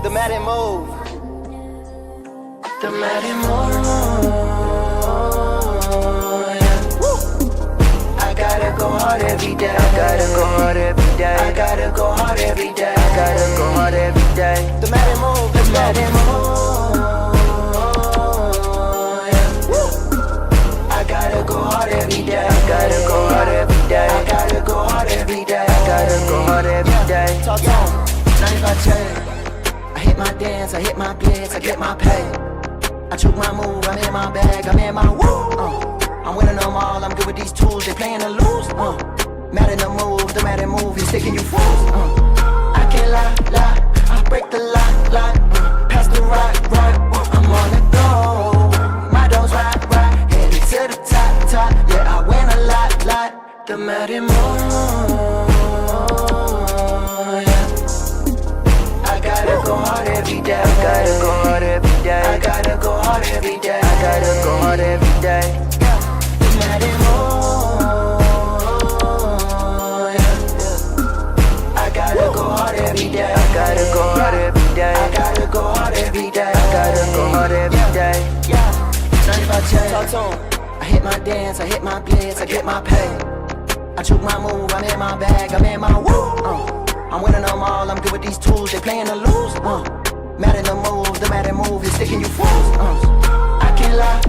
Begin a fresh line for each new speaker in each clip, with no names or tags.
The Madden move. The Madden move. Yeah. I gotta go hard every day. I gotta go hard every day. I gotta go hard every day. I gotta go hard every day. The Madden move. The Madden move. Yeah. I gotta go hard every day. I gotta go hard every day. I gotta go hard every day. I gotta go hard every day. Talk to him. 95J. I hit my dance, I hit my blitz, I get my pay. I took my move, I'm in my bag, I'm in my woo. I'm winning them all, I'm good with these tools, they playing to lose. Madden the move, the Madden move, he's sticking you fools. I can't lie, I break the lie. Pass the right, I'm on the go. My dogs right, headed to the top. Yeah, I win a lot. The Madden move. I gotta go hard every day. I gotta go hard every day. I gotta go hard every day. I gotta go hard every day. The Madden move. I gotta go hard every day. I gotta go hard every day. I gotta go hard every day. I gotta go hard every day. Yeah. 95J. Talk to him. I hit my dance, I hit my blitz, I get my pay. I took my move, I'm in my bag, I'm in my woo. I'm winning them all, I'm good with these tools, they playing to lose. Madden the move, the Madden move, he's sticking you fools. I can't lie,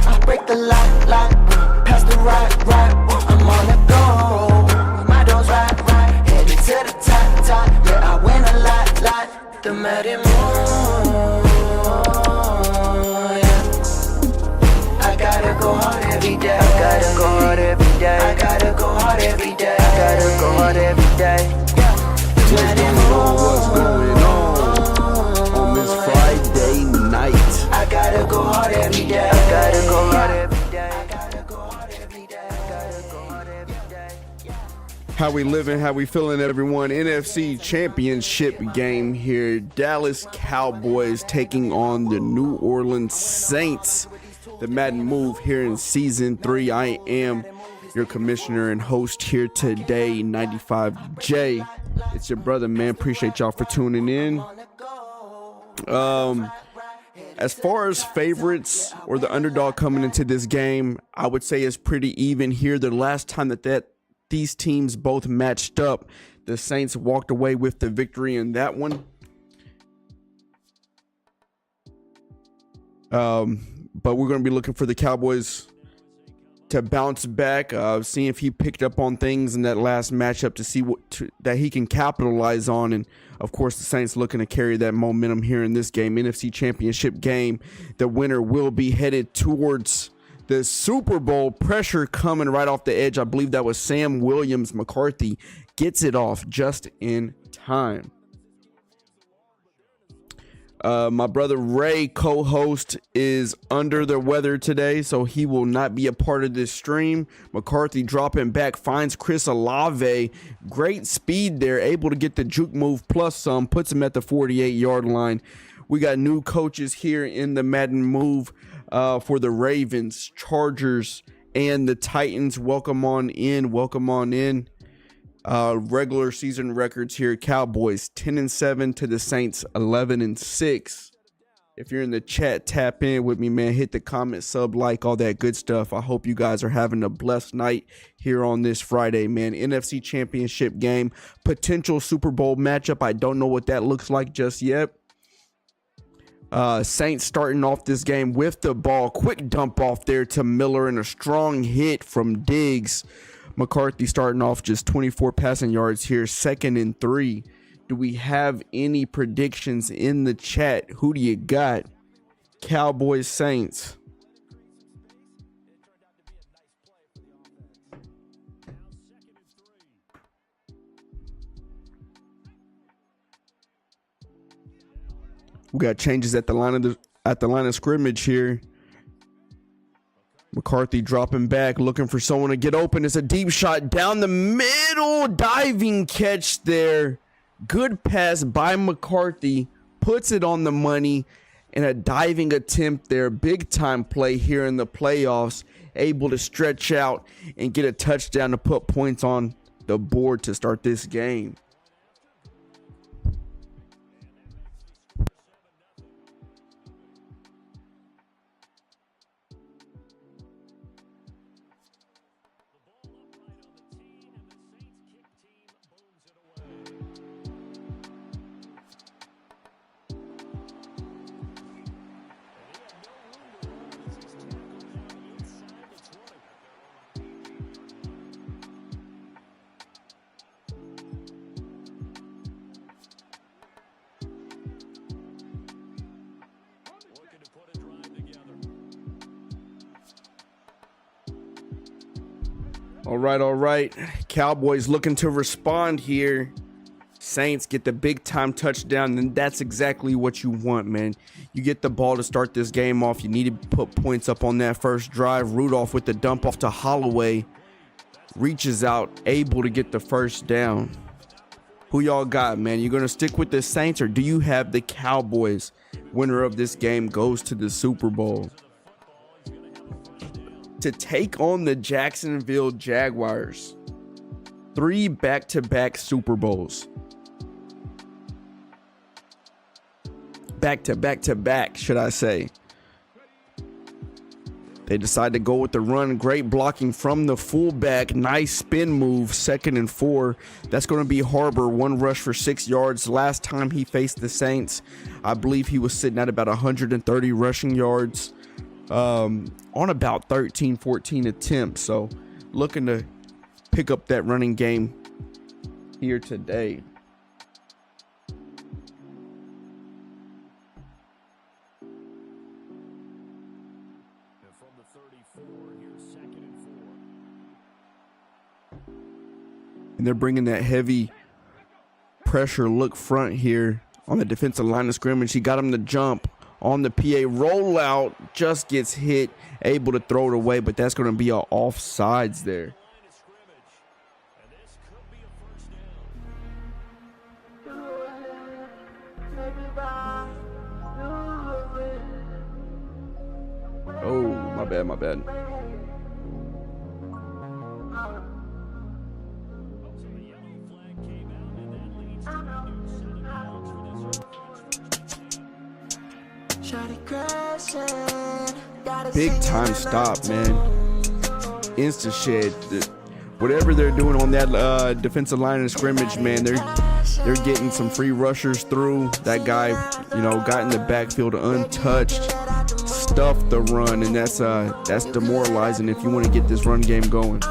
I break the lie. Pass the right, I'm on the go. My dogs right, headed to the top. Yeah, I win a lot. The Madden move. Yeah. I gotta go hard every day. I gotta go hard every day. I gotta go hard every day. I gotta go hard every day.
What's going on this Friday night?
I gotta go hard every day. I gotta go hard every day. I gotta go hard every day. I gotta go hard every day.
How we living, how we feeling, everyone? NFC Championship game here. Dallas Cowboys taking on the New Orleans Saints. The Madden move here in season 3. I am your commissioner and host here today, 95J. It's your brother, man. Appreciate y'all for tuning in. As far as favorites or the underdog coming into this game, I would say it's pretty even here. The last time that these teams both matched up, the Saints walked away with the victory in that one. But we're going to be looking for the Cowboys to bounce back, seeing if he picked up on things in that last matchup to see that he can capitalize on. And, of course, the Saints looking to carry that momentum here in this game. NFC Championship game, the winner will be headed towards the Super Bowl. Pressure coming right off the edge. I believe that was Sam Williams. McCarthy gets it off just in time. My brother Ray, co-host, is under the weather today, so he will not be a part of this stream. McCarthy dropping back, finds Chris Olave. Great speed there, able to get the juke move plus some, puts him at the 48-yard line. We got new coaches here in the Madden move for the Ravens, Chargers, and the Titans. Welcome on in. Regular season records here. Cowboys 10-7 to the Saints 11-6. If you're in the chat, tap in with me, man. Hit the comment, sub, like, all that good stuff. I hope you guys are having a blessed night here on this Friday, man. NFC Championship game, potential Super Bowl matchup. I don't know what that looks like just yet. Saints starting off this game with the ball. Quick dump off there to Miller and a strong hit from Diggs. McCarthy starting off just 24 passing yards here, 2nd and 3. Do we have any predictions in the chat? Who do you got? Cowboys, Saints. We got changes at the line of scrimmage here. McCarthy dropping back, looking for someone to get open. It's a deep shot down the middle. Diving catch there. Good pass by McCarthy. Puts it on the money. And a diving attempt there. Big time play here in the playoffs. Able to stretch out and get a touchdown to put points on the board to start this game. All right. Cowboys looking to respond here. Saints get the big time touchdown, and that's exactly what you want, man. You get the ball to start this game off. You need to put points up on that first drive. Rudolph with the dump off to Holloway. Reaches out, able to get the first down. Who y'all got, man? You going to stick with the Saints, or do you have the Cowboys? Winner of this game goes to the Super Bowl to take on the Jacksonville Jaguars. 3 back-to-back Super Bowls. Back-to-back, should I say. They decide to go with the run. Great blocking from the fullback. Nice spin move. 2nd and 4. That's going to be Harbor. 1 rush for 6 yards. Last time he faced the Saints, I believe he was sitting at about 130 rushing yards on about 14 attempts. So looking to pick up that running game here today. And they're bringing that heavy pressure look front here on the defensive line of scrimmage. He got him to jump on the PA rollout, just gets hit, able to throw it away, but that's going to be an offsides there. Oh, my bad. Big time stop, man. Insta shed. Whatever they're doing on that defensive line of scrimmage, man, they're getting some free rushers through. That guy, got in the backfield untouched, stuffed the run, and that's demoralizing if you want to get this run game going.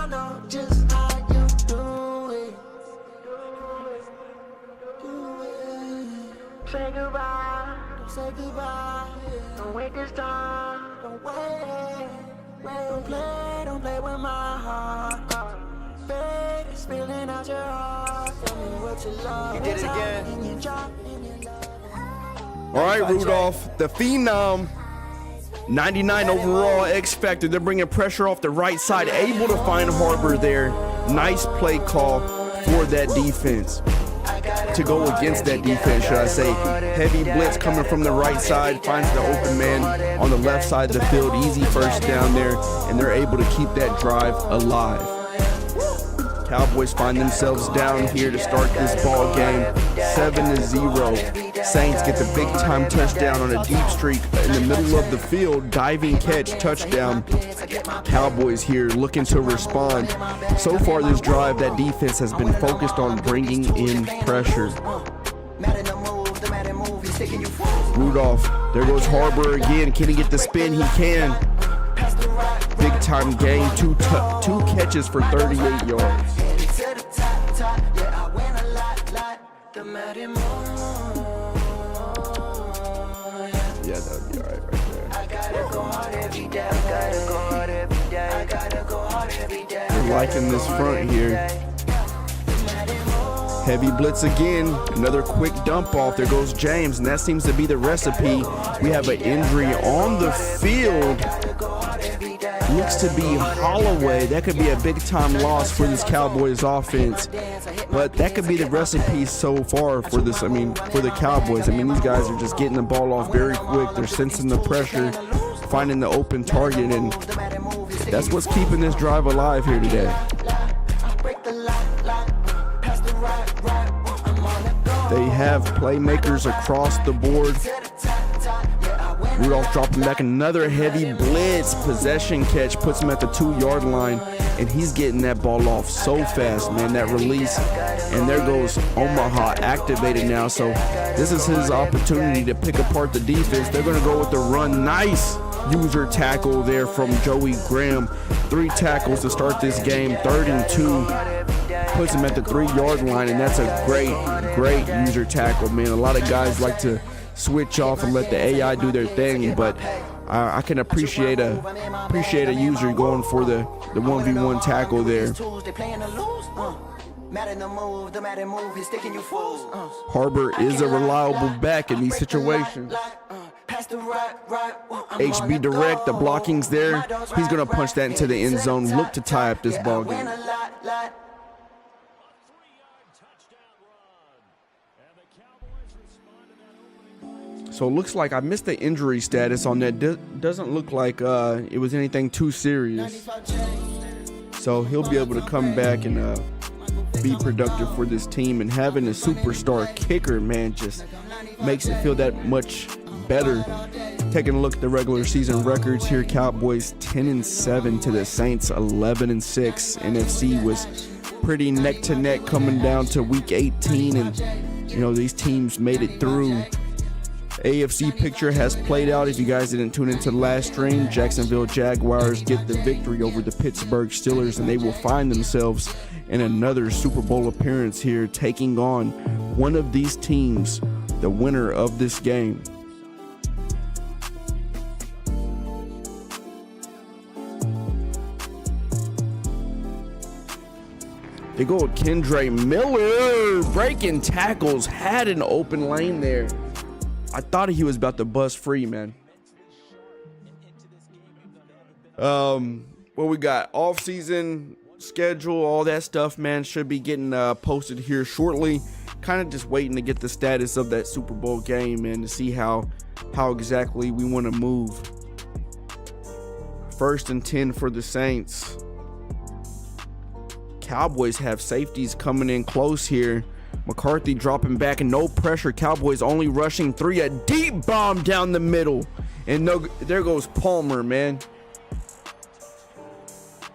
Say goodbye. Don't wait this time. Don't wait. Don't play with my heart. Babe, spilling out your heart. Tell me what you love. You did it again.
All right, Rudolph, the Phenom. 99 overall X Factor. They're bringing pressure off the right side. Able to find Harbor there. Nice play call for that defense. To go against that defense, should I say. Heavy blitz coming from the right side, finds the open man on the left side of the field. Easy first down there, and they're able to keep that drive alive. Cowboys find themselves down here to start this ball game, 7-0. Saints get the big time touchdown on a deep streak in the middle of the field. Diving catch, touchdown. Cowboys here looking to respond. So far this drive, that defense has been focused on bringing in pressure. Rudolph, there goes Harbor again. Can he get the spin? He can. Big time gain, two catches for 38 yards. Yeah, that would be all right there. I gotta go hard every day. We're liking this front here. Heavy blitz again. Another quick dump off. There goes James, and that seems to be the recipe. We have an injury on the field. Looks to be Holloway. That could be a big time loss for this Cowboys offense. But that could be the recipe so far for this, for the Cowboys. These guys are just getting the ball off very quick. They're sensing the pressure, finding the open target, and that's what's keeping this drive alive here today. They have playmakers across the board. Rudolph dropping back another heavy blitz. Possession catch puts him at the 2-yard line, and he's getting that ball off so fast, man, that release. And there goes Omaha activated now, so this is his opportunity to pick apart the defense. They're going to go with the run. Nice user tackle there from Joey Graham. 3 tackles to start this game. 3rd and 2. Puts him at the 3-yard line, and that's a great user tackle, man. A lot of guys like to switch off and let the AI do their thing, but I can appreciate a user going for the 1v1 tackle there. Harbor is a reliable back in these situations. HB direct, the blocking's there. He's gonna punch that into the end zone, look to tie up this ball game. So it looks like I missed the injury status on that. Doesn't look like it was anything too serious. So he'll be able to come back and be productive for this team. And having a superstar kicker, man, just makes it feel that much better. Taking a look at the regular season records here, Cowboys 10-7 to the Saints 11-6. NFC was pretty neck to neck coming down to week 18, and you know, these teams made it through. AFC picture has played out. If you guys didn't tune into the last stream, Jacksonville Jaguars get the victory over the Pittsburgh Steelers, and they will find themselves in another Super Bowl appearance here, taking on one of these teams, the winner of this game. They go with Kendre Miller, breaking tackles, had an open lane there. I thought he was about to bust free, man. What we got? Off-season schedule, all that stuff, man, should be getting posted here shortly. Kind of just waiting to get the status of that Super Bowl game, man, to see how exactly we want to move. 1st and 10 for the Saints. Cowboys have safeties coming in close here. McCarthy dropping back and no pressure. Cowboys only rushing 3. A deep bomb down the middle. And no, there goes Palmer, man.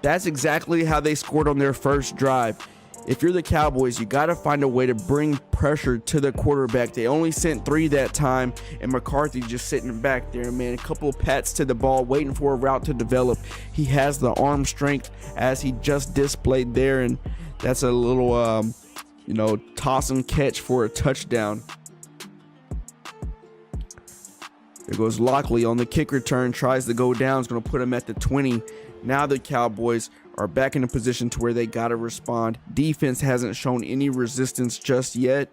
That's exactly how they scored on their first drive. If you're the Cowboys, you got to find a way to bring pressure to the quarterback. They only sent 3 that time, and McCarthy just sitting back there, man. A couple of pats to the ball, waiting for a route to develop. He has the arm strength as he just displayed there, and that's a little, toss and catch for a touchdown. There goes Lockley on the kick return, tries to go down, is going to put him at the 20. Now the Cowboys are back in a position to where they got to respond. Defense hasn't shown any resistance just yet.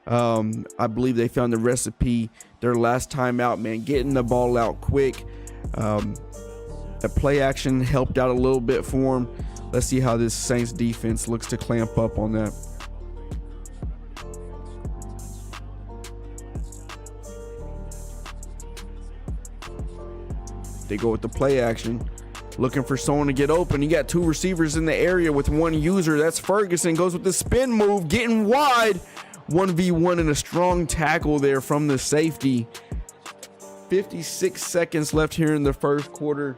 I believe they found the recipe their last time out, man, getting the ball out quick. The play action helped out a little bit for them. Let's see how this Saints defense looks to clamp up on that. They go with the play action. Looking for someone to get open. You got 2 receivers in the area with 1 user. That's Ferguson. Goes with the spin move, getting wide. 1v1 and a strong tackle there from the safety. 56 seconds left here in the first quarter.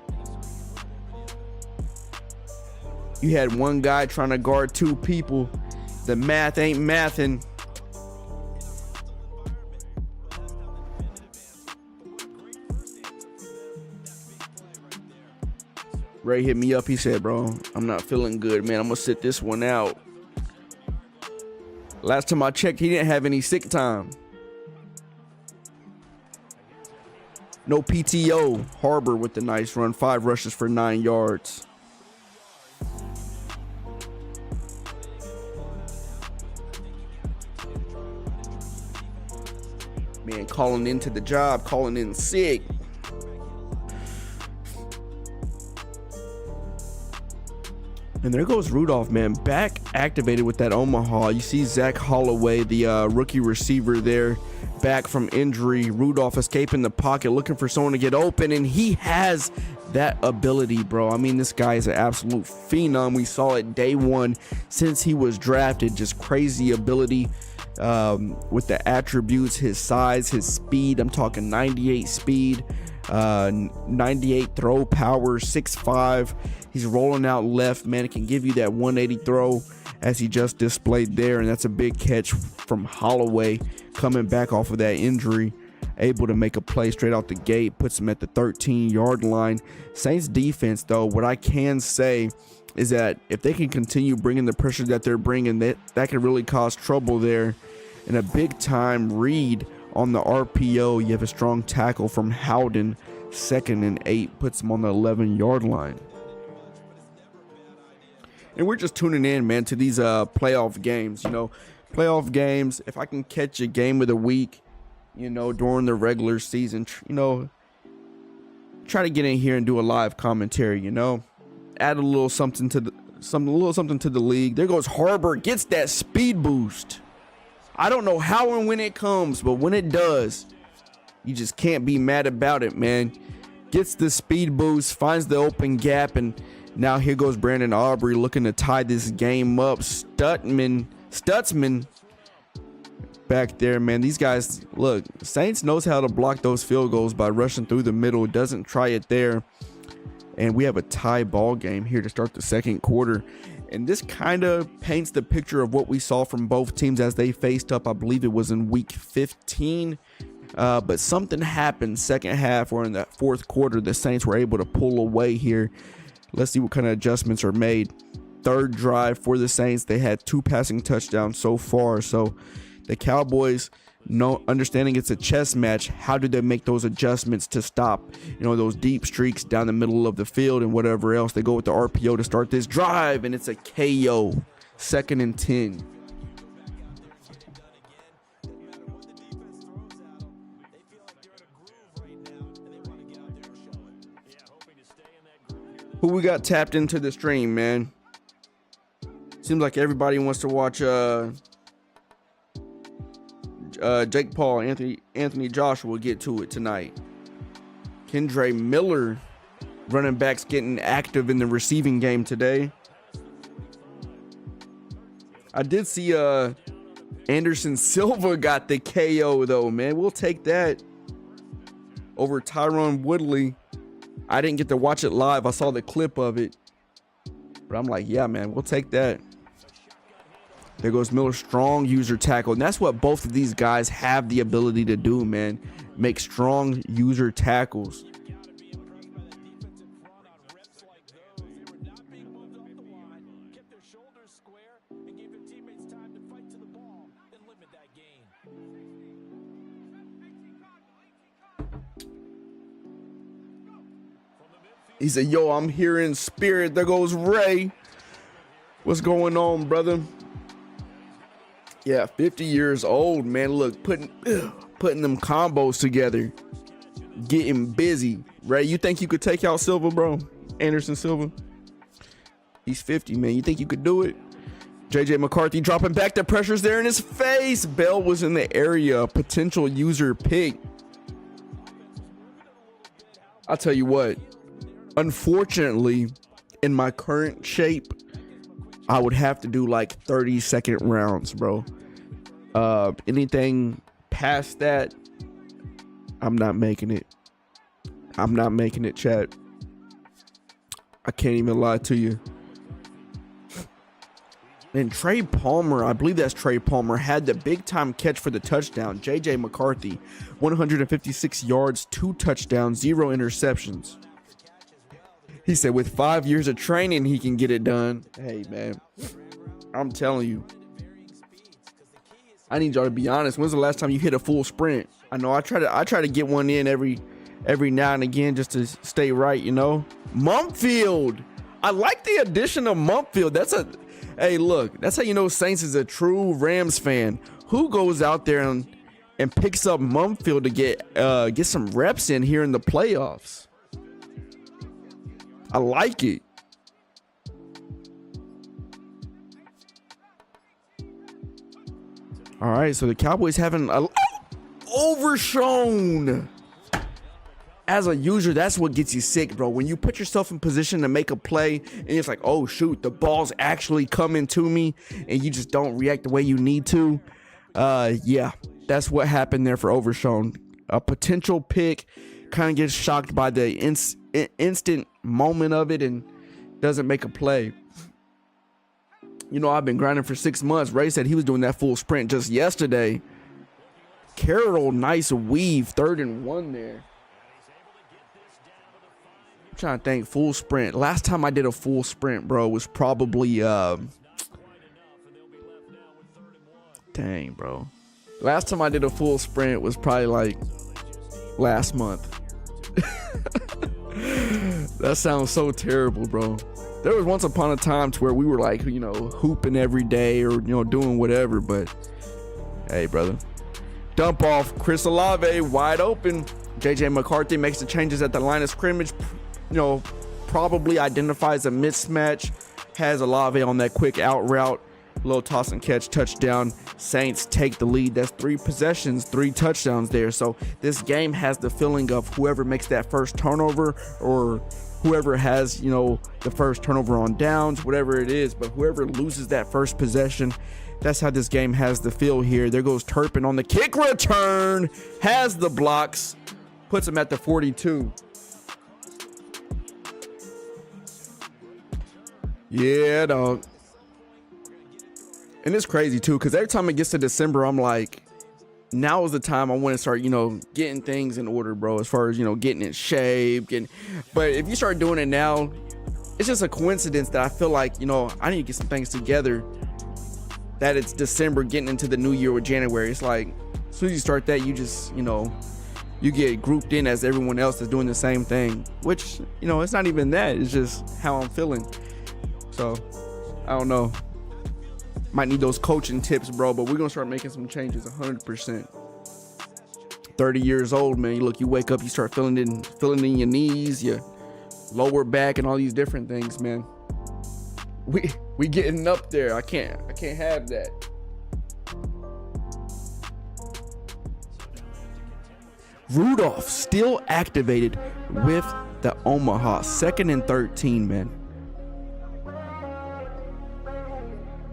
You had 1 guy trying to guard 2 people. The math ain't mathin'. Ray hit me up. He said, bro, I'm not feeling good, man. I'm going to sit this one out. Last time I checked, he didn't have any sick time. No PTO. Harbor with the nice run. 5 rushes for 9 yards. Man, calling into the job, calling in sick. And there goes Rudolph, man, back activated with that Omaha. You see Zach Holloway, the rookie receiver there, back from injury. Rudolph escaping the pocket, looking for someone to get open, and he has that ability, bro. I mean, this guy is an absolute phenom. We saw it day 1 since he was drafted. Just crazy ability with the attributes, his size, his speed. I'm talking 98 speed, 98 throw power, 6'5". He's rolling out left, man. It can give you that 180 throw as he just displayed there, and that's a big catch from Holloway coming back off of that injury, able to make a play straight out the gate, puts him at the 13-yard line. Saints defense, though, what I can say is that if they can continue bringing the pressure that they're bringing, that could really cause trouble there. And a big-time read on the RPO. You have a strong tackle from Howden, 2nd and 8 puts them on the 11-yard line. And we're just tuning in, man, to these playoff games. You know, playoff games, if I can catch a game of the week, you know, during the regular season, you know, try to get in here and do a live commentary, you know, add a little something to the league. There goes Harbor, gets that speed boost. I don't know how and when it comes, but when it does, you just can't be mad about it, man. Gets the speed boost, finds the open gap, and now here goes Brandon Aubrey looking to tie this game up. Stutzman back there, man. These guys, look, Saints knows how to block those field goals by rushing through the middle. Doesn't try it there. And we have a tie ball game here to start the second quarter. And this kind of paints the picture of what we saw from both teams as they faced up. I believe it was in week 15. But something happened second half or in that fourth quarter. The Saints were able to pull away here. Let's see what kind of adjustments are made. Third drive for the Saints. They had 2 passing touchdowns so far. So the Cowboys, understanding it's a chess match, how do they make those adjustments to stop, you know, those deep streaks down the middle of the field and whatever else? They go with the RPO to start this drive, and it's a KO. 2nd and 10. Who we got tapped into the stream, man? Seems like everybody wants to watch Jake Paul, Anthony Joshua get to it tonight. Kendre Miller, running backs, getting active in the receiving game today. I did see Anderson Silva got the KO though, man. We'll take that over Tyron Woodley. I didn't get to watch it live. I saw the clip of it, but I'm like, yeah, man, we'll take that. There goes Miller, strong user tackle. And that's what both of these guys have the ability to do, man. Make strong user tackles. He said, yo, I'm here in spirit. There goes Ray. What's going on, brother? Yeah, 50 years old, man. Look, putting them combos together. Getting busy. Ray, you think you could take out Silva, bro? Anderson Silva? He's 50, man. You think you could do it? JJ McCarthy dropping back. The pressure's there in his face. Bell was in the area. Potential user pick. I'll tell you what. Unfortunately, in my current shape, I would have to do like 30-second rounds, bro. Anything past that, I'm not making it. I'm not making it, chat. I can't even lie to you. And Trey Palmer, I believe that's Trey Palmer, had the big time catch for the touchdown. JJ McCarthy, 156 yards, 2 touchdowns, 0 interceptions. He said with 5 years of training, he can get it done. Hey, man, I'm telling you. I need y'all to be honest. When's the last time you hit a full sprint? I know I try to get one in every now and again just to stay right, you know. Mumpfield. I like the addition of Mumpfield. Hey, look, that's how you know Saints is a true Rams fan. Who goes out there and picks up Mumpfield to get some reps in here in the playoffs? I like it. All right, so the Cowboys haven't overshown. As a user, that's what gets you sick, bro. When you put yourself in position to make a play and it's like, oh shoot, the ball's actually coming to me and you just don't react the way you need to. Yeah, that's what happened there for Overshown. A potential pick, kind of gets shocked by the instant moment of it and doesn't make a play. You know, I've been grinding for 6 months. Ray said he was doing that full sprint just yesterday. Carroll, nice weave, 3rd and 1 there. I'm trying to think, full sprint. Last time I did a full sprint, bro, was probably dang, bro. Last time I did a full sprint was probably like last month. That sounds so terrible, bro. There was once upon a time to where we were like, you know, hooping every day or, you know, doing whatever, but hey, brother. Dump off. Chris Olave wide open. JJ McCarthy makes the changes at the line of scrimmage, you know, probably identifies a mismatch, has Olave on that quick out route, little toss and catch, touchdown. Saints take the lead. That's 3 possessions, 3 touchdowns there. So this game has the feeling of whoever makes that first turnover or whoever has, you know, the first turnover on downs, whatever it is, but whoever loses that first possession, that's how this game has the feel here. There goes Turpin on the kick return, has the blocks, puts him at the 42. Yeah, dog. And it's crazy too, because every time it gets to December, I'm like, now is the time I want to start, you know, getting things in order, bro, as far as, you know, getting in shape. But if you start doing it now, it's just a coincidence that I feel like, you know, I need to get some things together, that it's December getting into the new year with January. It's like, as soon as you start that, you just, you know, you get grouped in as everyone else is doing the same thing, which, you know, it's not even that. It's just how I'm feeling. So, I don't know. Might need those coaching tips, bro, but we're going to start making some changes 100%. 30 years old, man. You wake up, you start feeling in your knees, your lower back, and all these different things, man. We getting up there. I can't have that. Rudolph still activated with the Omaha. 2nd and 13, man.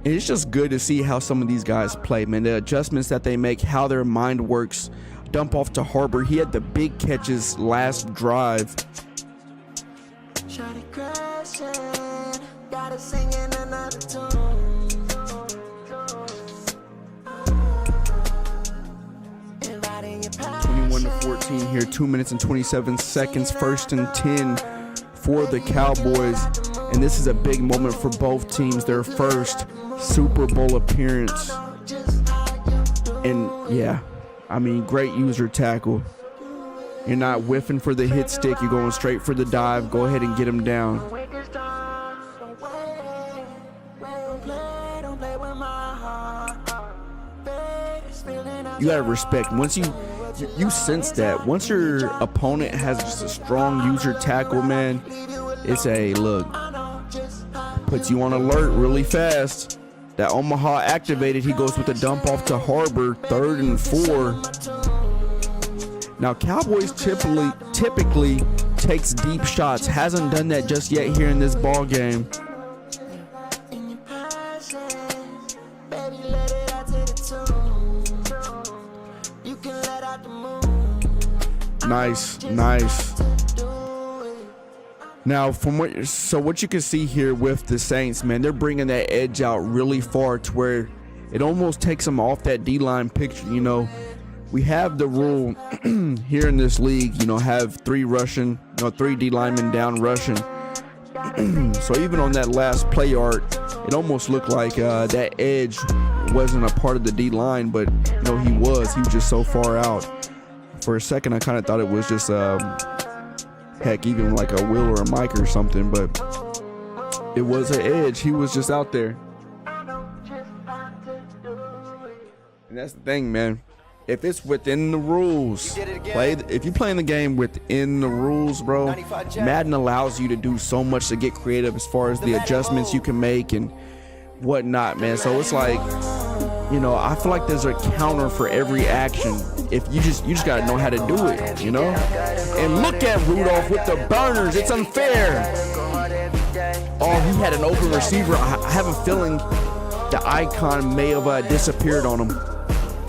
And it's just good to see how some of these guys play, man. The adjustments that they make, how their mind works. Dump off to Harbor. He had the big catches last drive.
Shawty crashing, gotta sing in another tune.
21-14 here. 2 minutes and 27 seconds. 1st and 10 for the Cowboys. And this is a big moment for both teams. Their first Super Bowl appearance. And yeah, I mean, great user tackle. You're not whiffing for the hit stick. You're going straight for the dive. Go ahead and get him down. You gotta respect. Once you sense that. Once your opponent has just a strong user tackle, man, it's a look. Puts you on alert really fast. That Omaha activated. He goes with the dump off to Harbor. 3rd and 4. Now Cowboys typically takes deep shots. Hasn't done that just yet here in this ball game. Nice. Now, what you can see here with the Saints, man, they're bringing that edge out really far to where it almost takes them off that D-line picture. You know, we have the rule here in this league, you know, have 3 D linemen down rushing. So even on that last play art, it almost looked like that edge wasn't a part of the D-line, but you know, he was just so far out. For a second, I kind of thought it was just heck, even like a Will or a Mike or something, but it was an edge. He was just out there. And that's the thing, man. If it's within the rules, if you're playing the game within the rules, bro, Madden allows you to do so much to get creative as far as the adjustments you can make and whatnot, man. So it's like, you know, I feel like there's a counter for every action. If you just gotta know how to do it, you know. And look at Rudolph with the burners. It's unfair. Oh, he had an open receiver. I have a feeling the icon may have disappeared on him.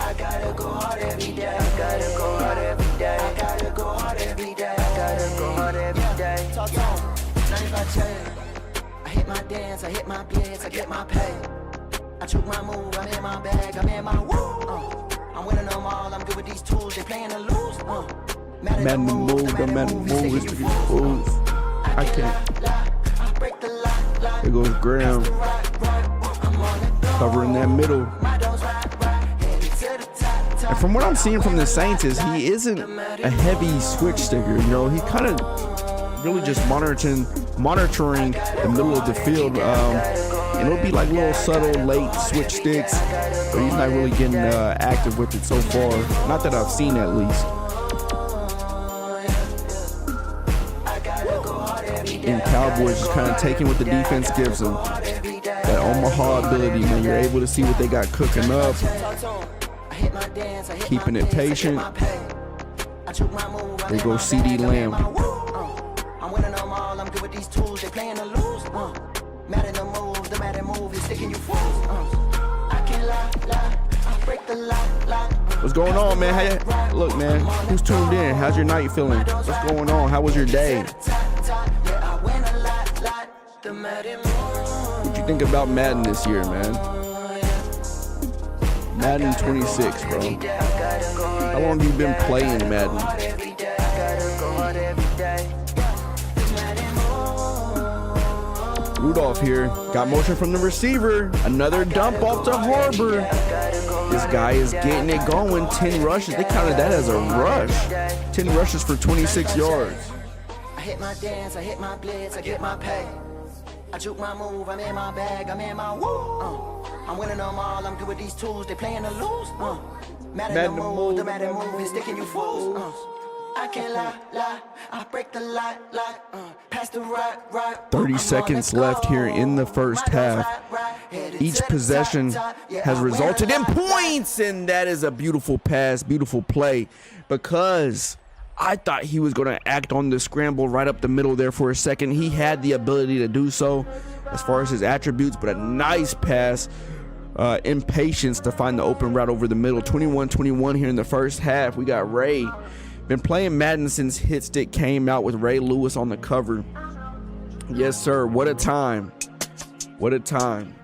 I gotta go hard every day. I gotta go hard every day. I gotta go hard every day. I gotta go hard every day. Talk to him. 95 chain. I hit my dance. I hit my blitz. I get my pay. I took my move. I'm in my bag. I'm in my woo. I'm winning them all. I'm good with these tools. They playing to lose.
Madden move. The Madden move is to be fools. I can't. There goes Graham. Covering that middle. And from what I'm seeing from the Saints is he isn't a heavy switch sticker. You know, he kind of really just monitoring the middle of the field. And it'll be like little subtle late switch sticks, but he's not really getting active with it so far. Not that I've seen, at least. And Cowboys just kind of taking what the defense gives them. That Omaha ability, man. You're able to see what they got cooking up. Keeping it patient. There goes CD Lamb.
I'm winning them all, I'm good with these tools, they playing to lose. Madden the move, the Madden move is sticking you fools. I can't lie, I break the lie.
What's going on, man? Look, man, who's tuned in? How's your night feeling? What's going on? How was your day? What you think about Madden this year, man? Madden 26, bro. How long have you been playing Madden? Rudolph here. Got motion from the receiver. Another dump off to Harbor. This guy is getting it going. 10 rushes. They counted that as a rush. 10 rushes for 26 yards.
I hit my dance, I hit my blitz, I get my pay. I juke my move, I'm in my bag, I'm in my woo. I'm winning them all, I'm good with these tools, they playing to lose. Madden the move, the Madden move is sticking you fools. I can't lie, I break the lie. Pass the right.
30 seconds left here in the first half. Each possession has resulted in points, and that is a beautiful pass, beautiful play, because I thought he was going to act on the scramble right up the middle there for a second. He had the ability to do so as far as his attributes, but a nice pass. Impatience to find the open route over the middle. 21-21 here in the first half. We got Ray. Been playing Madden since Hit Stick came out with Ray Lewis on the cover. Yes, sir. What a time. What a time.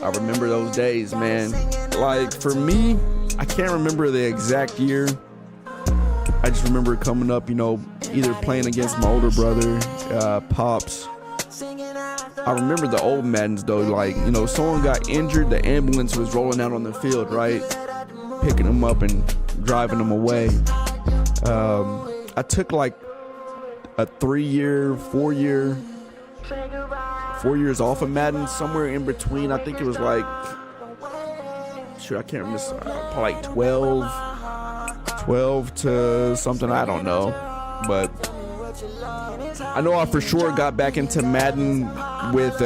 I remember those days, man. Like, for me, I can't remember the exact year. I just remember coming up, you know, either playing against my older brother, Pops. I remember the old Maddens, though. Like, you know, someone got injured, the ambulance was rolling out on the field, right? Picking them up and driving them away. I took like a 3-year, 4 years off of Madden, somewhere in between. I think it was like, shoot, I can't remember, probably like 12 to something, I don't know. But I know I for sure got back into Madden with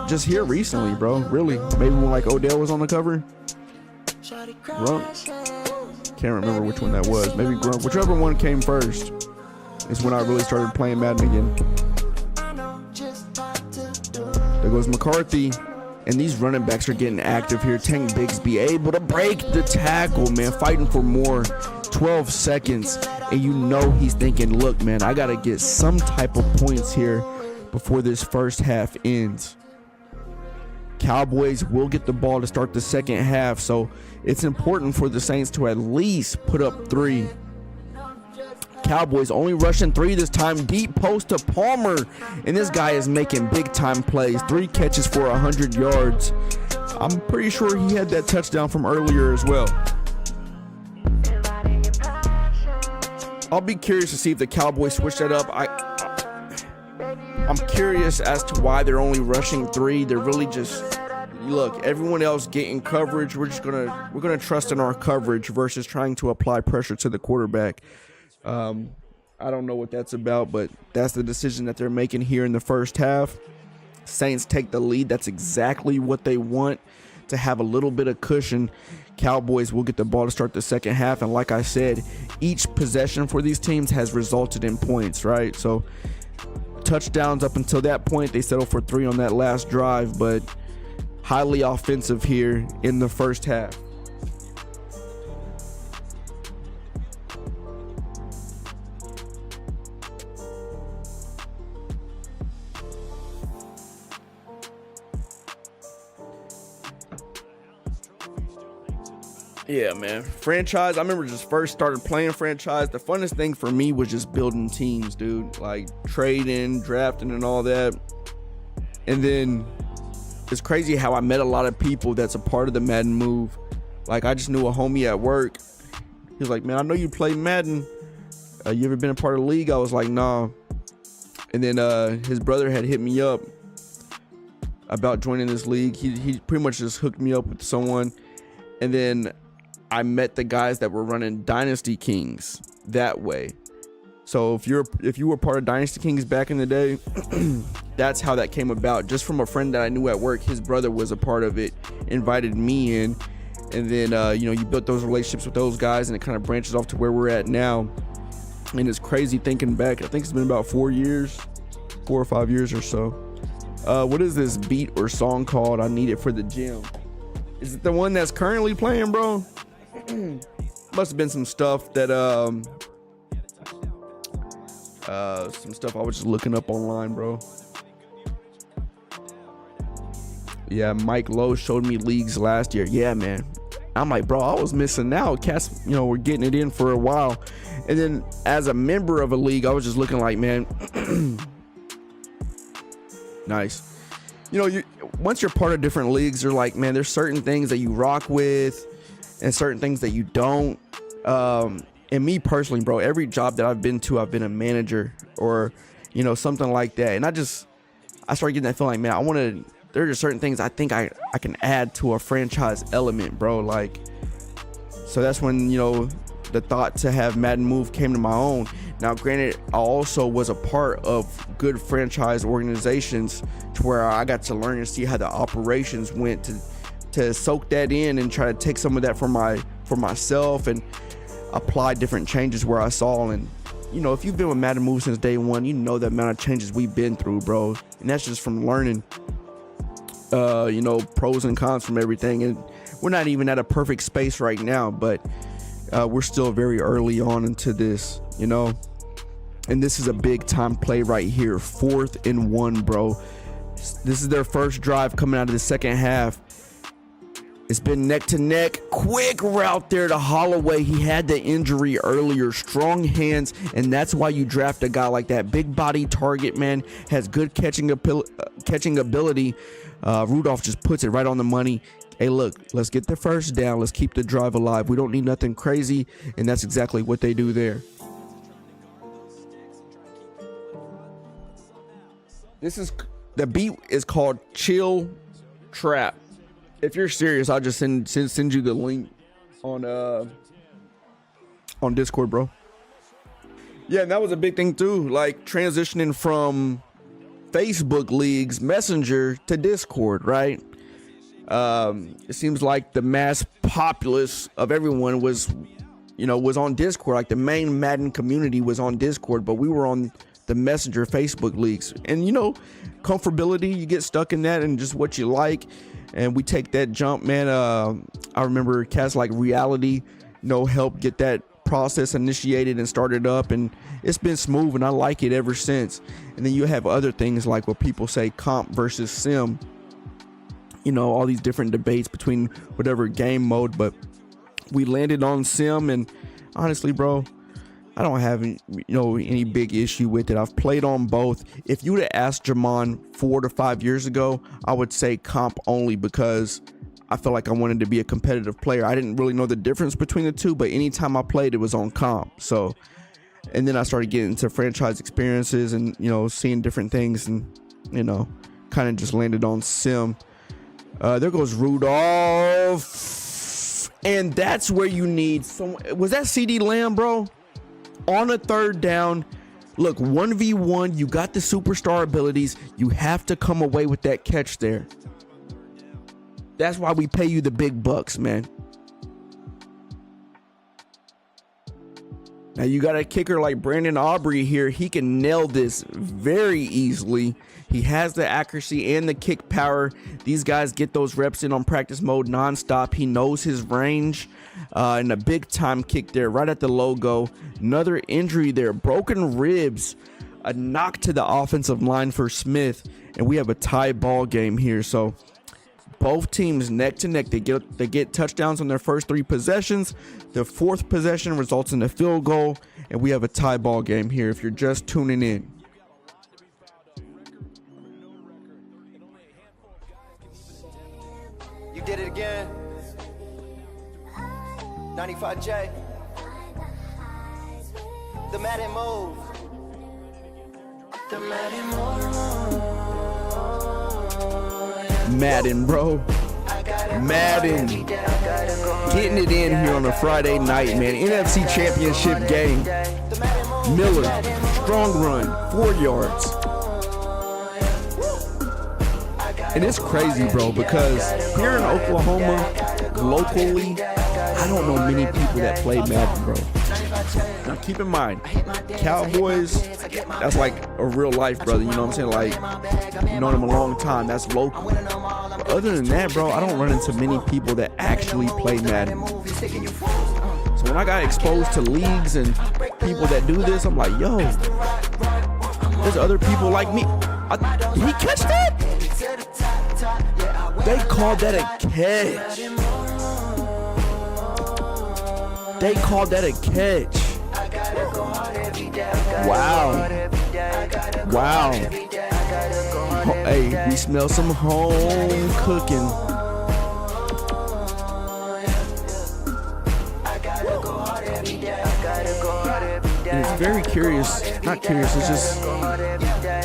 just here recently, bro. Really, maybe when like Odell was on the cover. Grunt, can't remember which one that was. Maybe Grunt, whichever one came first is when I really started playing Madden again. There goes McCarthy. And these running backs are getting active here. Tank Bigsby able to break the tackle, man. Fighting for more. 12 seconds. And you know he's thinking, look, man, I got to get some type of points here before this first half ends. Cowboys will get the ball to start the second half. So it's important for the Saints to at least put up 3. Cowboys only rushing 3 this time. Deep post to Palmer. And this guy is making big time plays. 3 catches for 100 yards. I'm pretty sure he had that touchdown from earlier as well. I'll be curious to see if the Cowboys switch that up. I'm curious as to why they're only rushing 3. They're really just, look, everyone else getting coverage. We're gonna trust in our coverage versus trying to apply pressure to the quarterback. I don't know what that's about, but that's the decision that they're making here in the first half. Saints take the lead. That's exactly what they want, to have a little bit of cushion. Cowboys will get the ball to start the second half, and like I said, each possession for these teams has resulted in points, right? So touchdowns up until that point. They settled for 3 on that last drive, but highly offensive here in the first half. Yeah, man. Franchise, I remember just first started playing franchise. The funnest thing for me was just building teams, dude. Like trading, drafting, and all that. And then it's crazy how I met a lot of people that's a part of the Madden move. Like, I just knew a homie at work. He was like, man, I know you play Madden. You ever been a part of the league? I was like, nah. And then his brother had hit me up about joining this league. He pretty much just hooked me up with someone. And then I met the guys that were running Dynasty Kings that way. So if you were part of Dynasty Kings back in the day, that's how that came about. Just from a friend that I knew at work, his brother was a part of it, invited me in, and then you built those relationships with those guys, and it kind of branches off to where we're at now. And it's crazy thinking back. I think it's been about 4 or 5 years or so. What is this beat or song called? I need it for the gym. Is it the one that's currently playing, bro? Must have been some stuff that some stuff I was just looking up online, bro. Yeah, Mike Lowe showed me leagues last year. Yeah, man. I'm like, bro, I was missing out. Cats, we're getting it in for a while. And then as a member of a league, I was just looking like, man, nice. Once you're part of different leagues, you're like, man, there's certain things that you rock with and certain things that you don't. And me personally, bro, every job that I've been to, I've been a manager or, something like that. And I started getting that feeling like, man, there are just certain things I think I can add to a franchise element, bro. Like, so that's when, the thought to have Madden Move came to my own. Now, granted, I also was a part of good franchise organizations to where I got to learn and see how the operations went to soak that in and try to take some of that for myself and apply different changes where I saw. And if you've been with Madden Move since day one, you know the amount of changes we've been through, bro. And that's just from learning pros and cons from everything. And we're not even at a perfect space right now, but we're still very early on into this, and this is a big time play right here. 4th and 1, bro. This is their first drive coming out of the second half. It's been neck to neck. Quick route there to Holloway. He had the injury earlier. Strong hands, and that's why you draft a guy like that. Big body target, man. Has good catching ability. Rudolph just puts it right on the money. Hey, look, let's get the first down. Let's keep the drive alive. We don't need nothing crazy, and that's exactly what they do there. The beat is called Chill Trap. If you're serious, I'll just send you the link on Discord, bro. Yeah, and that was a big thing too, like transitioning from Facebook leagues, Messenger to Discord, right? It seems like the mass populace of everyone was on Discord. Like the main Madden community was on Discord, but we were on the Messenger Facebook leagues. And comfortability, you get stuck in that and just what you like. And we take that jump, man. I remember cats like Reality, help get that process initiated and started up, and it's been smooth, and I like it ever since. And then you have other things like what people say, comp versus sim. All these different debates between whatever game mode, but we landed on sim, and honestly, bro, I don't have any big issue with it. I've played on both. If you would have asked Jamon 4 to 5 years ago, I would say comp only, because I felt like I wanted to be a competitive player. I didn't really know the difference between the two, but anytime I played, it was on comp. So, and then I started getting into franchise experiences and, seeing different things, and, kind of just landed on sim. There goes Rudolph. And that's where you need someone. Was that CD Lamb, bro? On a 3rd down, look, 1v1, you got the superstar abilities. You have to come away with that catch there. That's why we pay you the big bucks, man. Now you got a kicker like Brandon Aubrey here. He can nail this very easily. He has the accuracy and the kick power. These guys get those reps in on practice mode nonstop. He knows his range. And a big time kick there right at the logo. Another injury there. Broken ribs. A knock to the offensive line for Smith. And we have a tie ball game here. So both teams neck to neck. They get touchdowns on their first 3 possessions. The 4th possession results in a field goal. And we have a tie ball game here if you're just tuning in.
95J. The Madden move. The Madden move.
Madden, bro. Madden. Getting it in here on a Friday night, man. NFC Championship game. Miller, strong run, 4 yards. And it's crazy, bro, because here in Oklahoma, locally, I don't know many people that play Madden, bro. Now, keep in mind, Cowboys, that's like a real life, brother. You know what I'm saying? Like, you know them a long time. That's local. But other than that, bro, I don't run into many people that actually play Madden. So when I got exposed to leagues and people that do this, I'm like, yo, there's other people like me. Did he catch that? They called that a catch. They called that a catch. Wow. Wow. Hey, we smell some home cooking. And it's very curious, not curious, it's just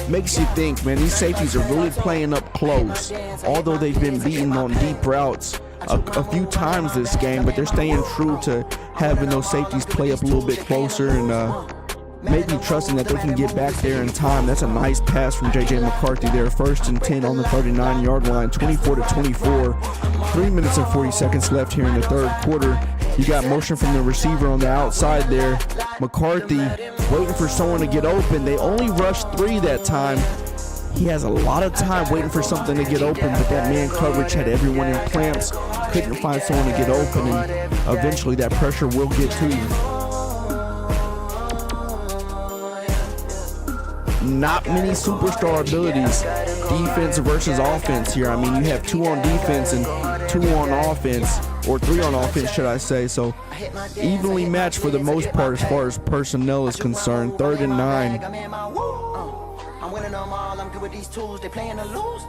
makes you think, man, these safeties are really playing up close. Although they've been beaten on deep routes a few times this game, but they're staying true to having those safeties play up a little bit closer and maybe trusting that they can get back there in time. That's a nice pass from J.J. McCarthy there. 1st and 10 on the 39-yard line, 24-24. 3 minutes and 40 seconds left here in the third quarter. You got motion from the receiver on the outside there. McCarthy waiting for someone to get open. They only rushed 3 that time. He has a lot of time waiting for something to get open, but that man coverage had everyone in clamps. Couldn't find someone to get open, and eventually that pressure will get to you. Not many superstar abilities, defense versus offense here. I mean, you have 2 on defense and 2 on offense, or 3 on offense, should I say. So evenly matched for the most part as far as personnel is concerned. 3rd and 9.
I'm winning them all, I'm good with these tools, they playing to lose.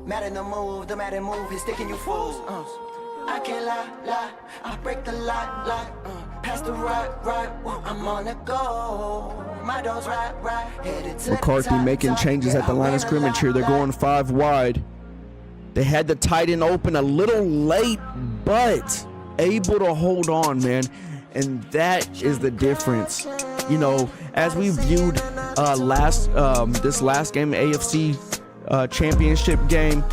Madden the Madden move, he's sticking you fools. I can't lie, I break the lock, pass the right, I'm on the go. My dogs right, headed to
McCarthy making changes at the line of scrimmage here. They're going 5 wide. They had the tight end open a little late, but able to hold on, man. And that is the difference. You know, as we viewed this last game, AFC championship game,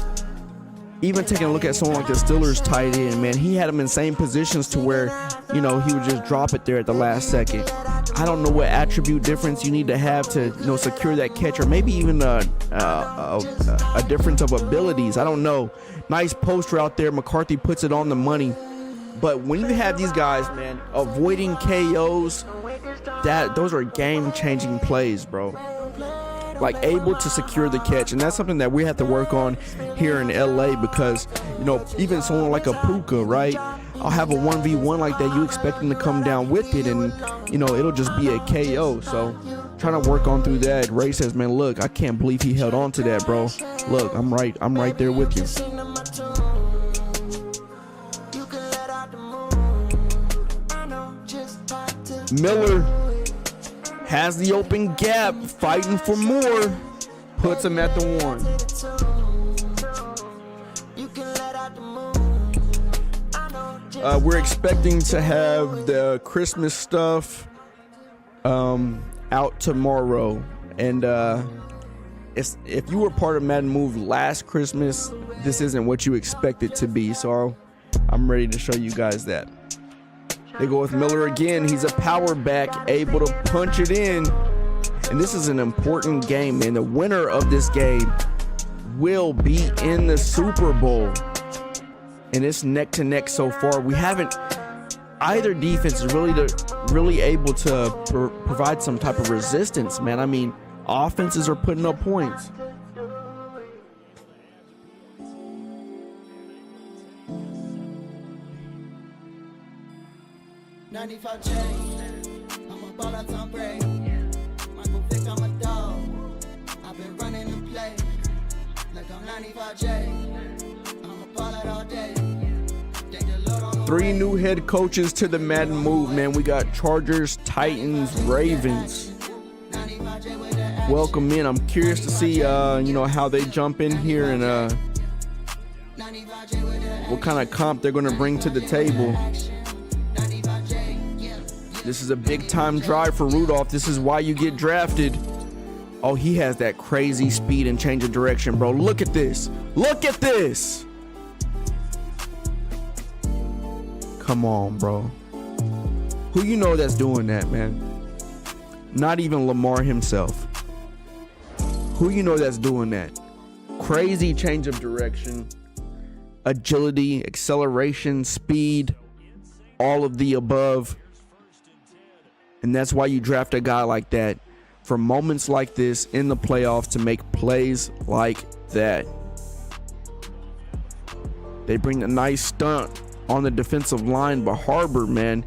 even taking a look at someone like the Steelers tight end, man, he had him in same positions to where, you know, he would just drop it there at the last second. I don't know what attribute difference you need to have to, you know, secure that catch, or maybe even a difference of abilities. I don't know. Nice post route there. McCarthy puts it on the money. But when you have these guys, man, avoiding KOs, those are game-changing plays, bro. Like, able to secure the catch, and that's something that we have to work on here in LA, because, you know, even someone like a Puka, right? I'll have a 1v1 like that. You expect him to come down with it, and, you know, it'll just be a KO. So trying to work on through that. Ray says, man, look, I can't believe he held on to that, bro. Look, I'm right there with you. Miller has the open gap, fighting for more, puts him at the 1. We're expecting to have the Christmas stuff out tomorrow, and if you were part of Madden Move last Christmas, this isn't what you expect it to be, so I'm ready to show you guys that. They go with Miller again. He's a power back, able to punch it in. And this is an important game, man. The winner of this game will be in the Super Bowl. And it's neck to neck so far. We haven't, either defense is really able to provide some type of resistance, man. I mean, offenses are putting up points.
I'm a ball out Tom Brady. Michael Vick, I'm a dog. I've been running the play like I'm 95J. I'm a ball out all day. Thank the Lord on
3 new head coaches to the Madden move, man. We got Chargers, Titans, Ravens. Welcome in. I'm curious to see, how they jump in here and what kind of comp they're going to bring to the table. This is a big-time drive for Rudolph. This is why you get drafted. Oh, he has that crazy speed and change of direction, bro. Look at this. Look at this. Come on, bro. Who you know that's doing that, man? Not even Lamar himself. Who you know that's doing that? Crazy change of direction, agility, acceleration, speed, all of the above. And that's why you draft a guy like that for moments like this in the playoffs, to make plays like that. They bring a nice stunt on the defensive line, but Harbor, man,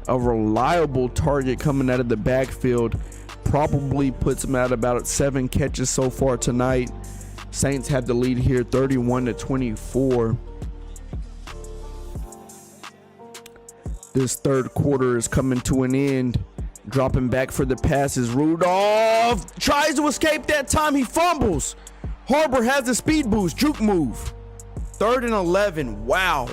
a reliable target coming out of the backfield, probably puts him at about 7 catches so far tonight. Saints have the lead here, 31-24. This third quarter is coming to an end. Dropping back for the passes. Rudolph tries to escape that time. He fumbles. Harbor has the speed boost. Juke move. 3rd and 11. Wow.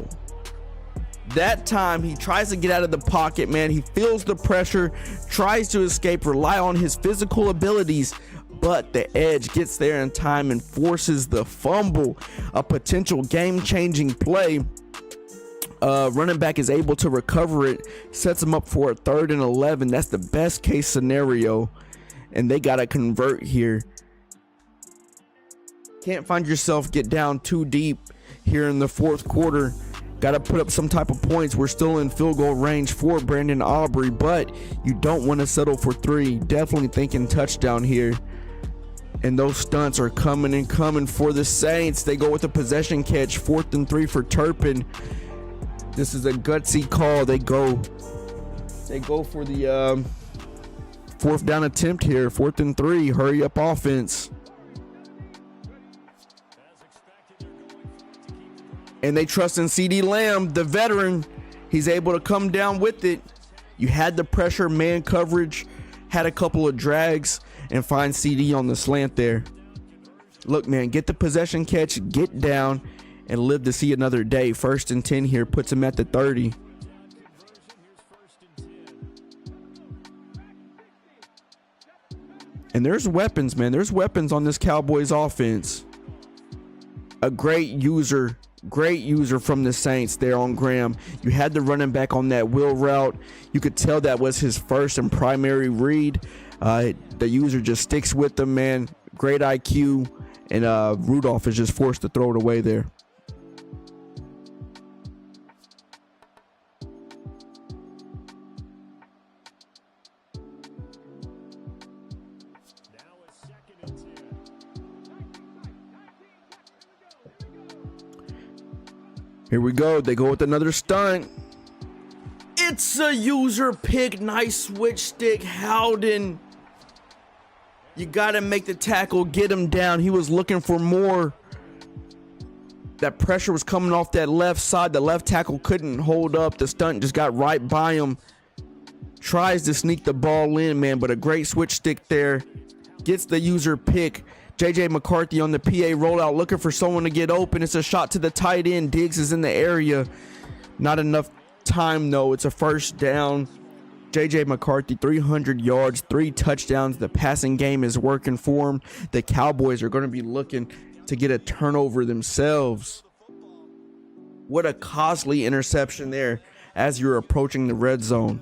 That time he tries to get out of the pocket, man. He feels the pressure, tries to escape, rely on his physical abilities, but the edge gets there in time and forces the fumble. A potential game-changing play. Running back is able to recover it, sets him up for a 3rd and 11. That's the best case scenario, and they got to convert here. Can't find yourself get down too deep here in the 4th quarter. Got to put up some type of points. We're still in field goal range for Brandon Aubrey, but you don't want to settle for 3. Definitely thinking touchdown here. And those stunts are coming and coming for the Saints. They go with a possession catch, 4th and 3 for Turpin. This is a gutsy call. They go for the 4th down attempt here. 4th and 3. Hurry up offense. And they trust in CD Lamb, the veteran. He's able to come down with it. You had the pressure, man coverage, had a couple of drags, and find CD on the slant there. Look, man, get the possession catch, get down, and live to see another day. 1st and 10 here, puts him at the 30. And there's weapons, man. There's weapons on this Cowboys offense. A great user from the Saints there on Graham. You had the running back on that wheel route. You could tell that was his first and primary read. The user just sticks with them, man. Great IQ. And Rudolph is just forced to throw it away there. Here we go. They go with another stunt. It's a user pick. Nice switch stick. Howden. You got to make the tackle. Get him down. He was looking for more. That pressure was coming off that left side. The left tackle couldn't hold up. The stunt just got right by him. Tries to sneak the ball in, man, but a great switch stick there. Gets the user pick. JJ McCarthy on the PA rollout, looking for someone to get open. It's a shot to the tight end. Diggs is in the area. Not enough time, though. It's a 1st down. JJ McCarthy, 300 yards, 3 touchdowns. The passing game is working for him. The Cowboys are going to be looking to get a turnover themselves. What a costly interception there as you're approaching the red zone.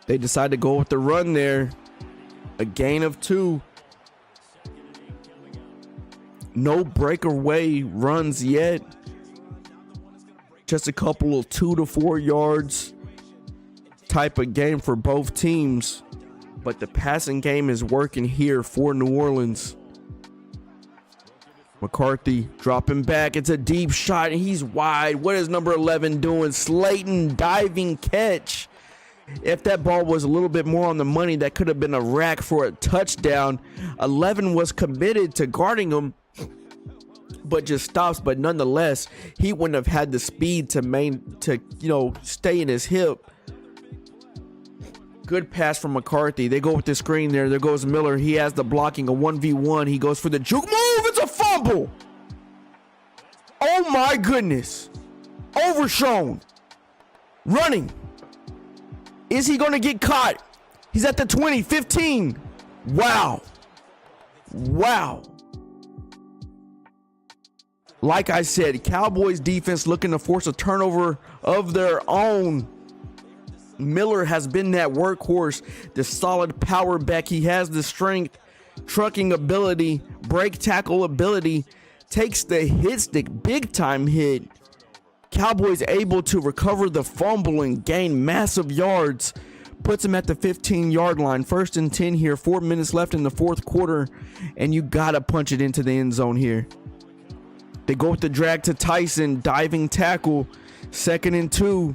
They decide to go with the run there. A gain of 2. No breakaway runs yet. Just a couple of 2 to 4 yards type of game for both teams. But the passing game is working here for New Orleans. McCarthy dropping back. It's a deep shot and he's wide. What is number 11 doing? Slayton diving catch. If that ball was a little bit more on the money, that could have been a rack for a touchdown. 11 was committed to guarding him, but just stops. But nonetheless, he wouldn't have had the speed to stay in his hip. Good pass from McCarthy. They go with the screen there. There goes Miller. He has the blocking, a 1v1. He goes for the juke move. It's a fumble. Oh my goodness. Overshown. Running. Is he going to get caught? He's at the 20, 15. Wow. Wow. Like I said, Cowboys defense looking to force a turnover of their own. Miller has been that workhorse, the solid power back. He has the strength, trucking ability, break tackle ability, takes the hit stick, big time hit. Cowboys able to recover the fumble and gain massive yards, puts him at the 15-yard line. 1st and 10 here, 4 minutes left in the fourth quarter, and you gotta punch it into the end zone here. They go with the drag to Tyson, diving tackle, 2nd and 2.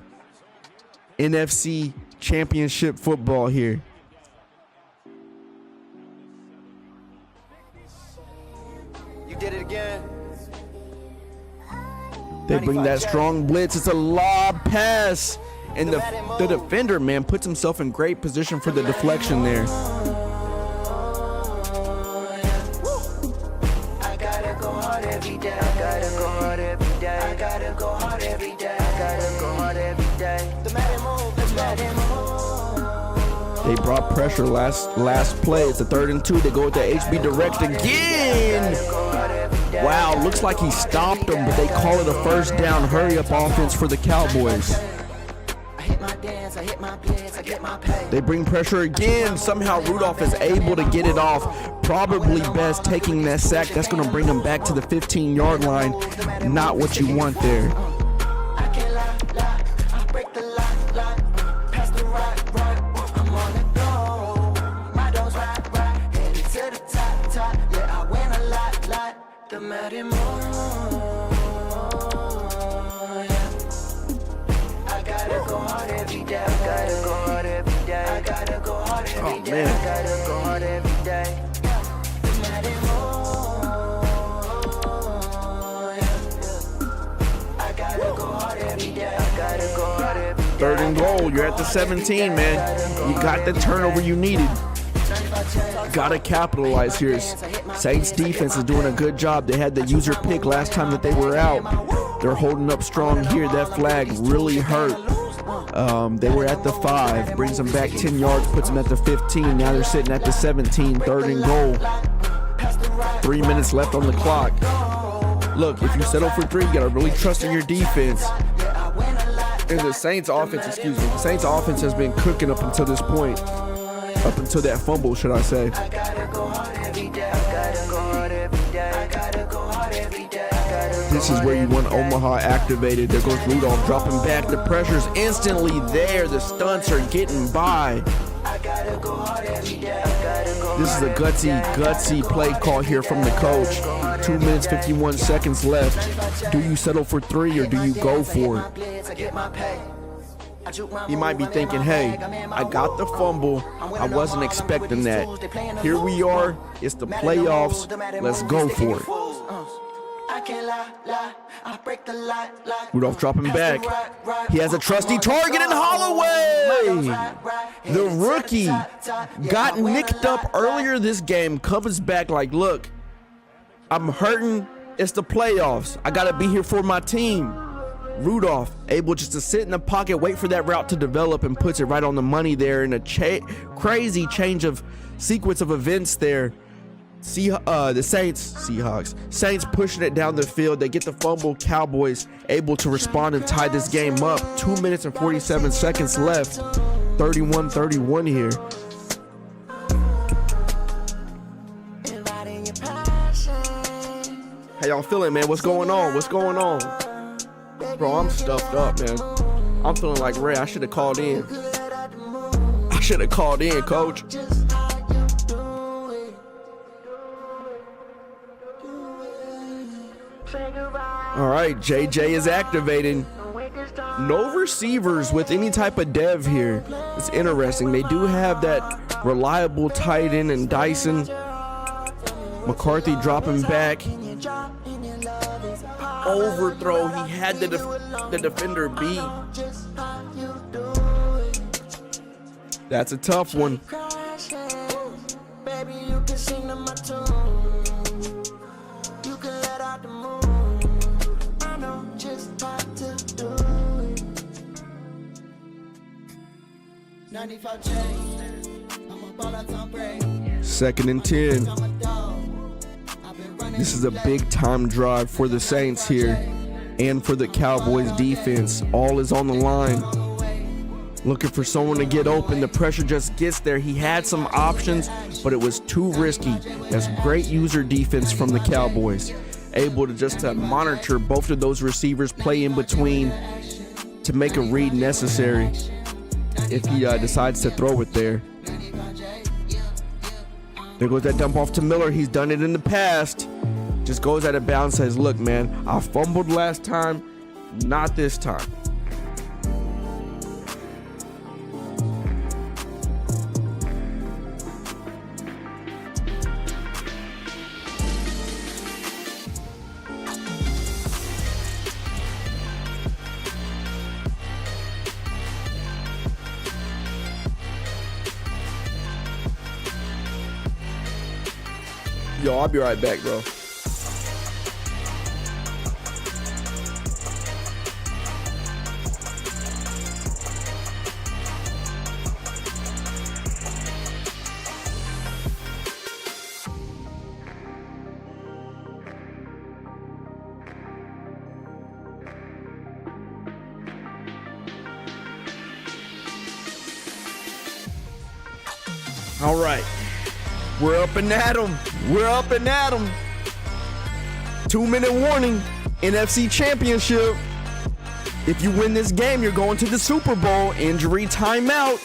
NFC championship football here.
You did it again.
They bring that strong blitz. It's a lob pass. And the defender, man, puts himself in great position for the deflection there.
I gotta go hard every day. I gotta go hard every day. I gotta go hard every day. I gotta go hard every day. The Madden move, the Madden move.
They brought pressure last play. It's a 3rd and 2. They go with the HB direct again. Wow, looks like he stopped him, but they call it a 1st down. Hurry up offense for the Cowboys. They bring pressure again. Somehow Rudolph is able to get it off. Probably best taking that sack. That's going to bring him back to the 15-yard line. Not what you want there.
The Madden move. I gotta go hard every day. I gotta go hard every day. I gotta go hard every day. I gotta go hard every day. The Madden move. I gotta go hard every day. I gotta go hard every day.
3rd and goal. You're at the 17, man. You got the turnover you needed. Gotta capitalize here. Saints defense is doing a good job. They had the user pick last time that they were out. They're holding up strong here. That flag really hurt. They were at the 5, brings them back 10 yards, puts them at the 15. Now they're sitting at the 17, 3rd and goal. 3 minutes left on the clock. Look, if you settle for 3, you gotta really trust in your defense. And the Saints offense, the Saints offense has been cooking up until this point. Up until that fumble, should I say. This is where you want Omaha activated. There goes Rudolph dropping back. The pressure's instantly there. The stunts are getting by. This is a gutsy play call here from the coach. 2 minutes, 51 seconds left. Do you settle for 3 or do you go for it? He might be thinking, hey, I got the fumble. I wasn't expecting that. Here we are. It's the playoffs. Let's go for it. Rudolph dropping back. He has a trusty target in Holloway. The rookie got nicked up earlier this game. Comes back like, look, I'm hurting. It's the playoffs. I got to be here for my team. Rudolph able just to sit in the pocket, wait for that route to develop, and puts it right on the money there in a crazy change of sequence of events there. The Saints pushing it down the field. They get the fumble. Cowboys able to respond and tie this game up. 2 minutes and 47 seconds left. 31-31 here. How y'all feeling, man? What's going on? What's going on? Bro, I'm stuffed up, man. I'm feeling like Ray. I should have called in. Coach. All right, JJ is activating. No receivers with any type of dev here. It's interesting. They do have that reliable tight end in Dyson. McCarthy dropping back. Overthrow. He had the defender beat. That's a tough one. Second and 10. This is a big time drive for the Saints here and for the Cowboys defense. All is on the line. Looking for someone to get open. The pressure just gets there. He had some options, but it was too risky. That's great user defense from the Cowboys. Able to just monitor both of those receivers, play in between to make a read necessary if he decides to throw it there. There goes that dump off to Miller. He's done it in the past. Just goes out of bounds, says, look, man, I fumbled last time, not this time. Yo, I'll be right back, bro. All right. We're up and at 'em. We're up and at 'em. 2-minute warning. NFC Championship. If you win this game, you're going to the Super Bowl. Injury timeout.